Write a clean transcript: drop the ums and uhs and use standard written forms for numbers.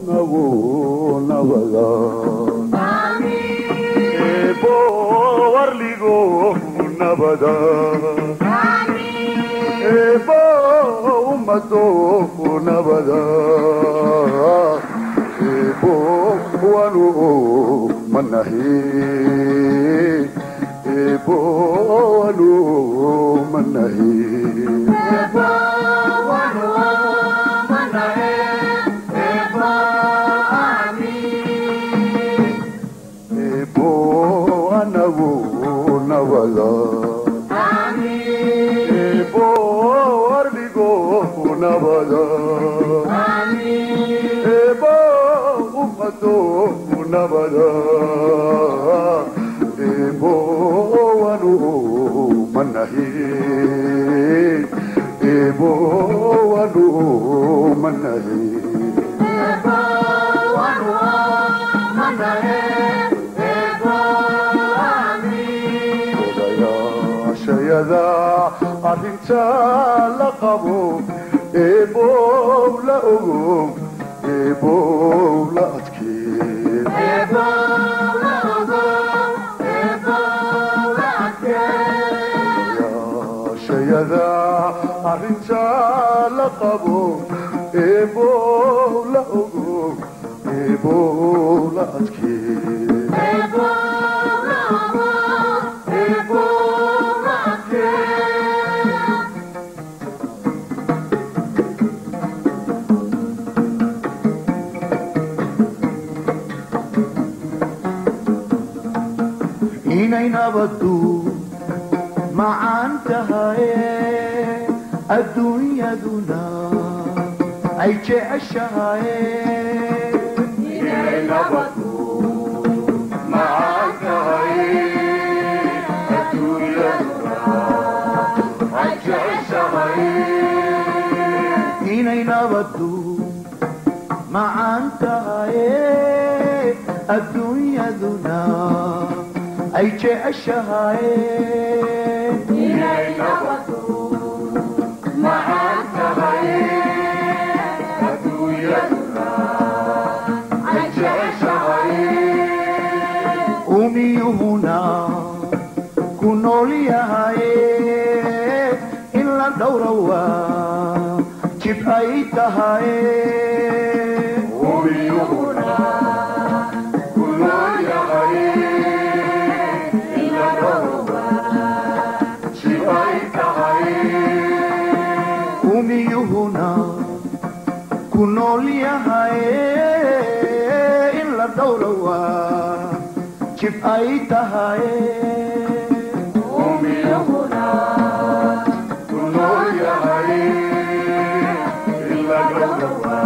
nabada ebo warligo nabada ebo ummado nabada ebo wanu manahi ebo wanu manahi ebo wanu manahi ebo ami ebo anabu nabada ami ebo warligo nabada ami ebo ummado nabada ebo wanu manahi ebo wanu manahi ebo wanu manahi ebo ami odaya shayada arinta laqabu ebo la ugu ebo la atki ebo la ugu ebo la atki ya shayada arinta laqabu ebo la ugu ebo la atki ebo la ugu ebo la atki inay nabadu macaan tahay adduunyaduna ay jeceshahay inay nabadu macaan tahay adduunyaduna ay jeceshahay inay nabadu macaan tahay adduunyaduna ay jeceshahay inay nabadu macaan tahay adduunyaduna ay jeceshahay umiyuhuna ku nool yahay in la dhowrawa jib ay tahay umiyuhuna ku nool yahay umiyuhuna ku nool yahay in la dhowrawa jib ay tahay umiyuhuna ku nool yahay in la dhowrawa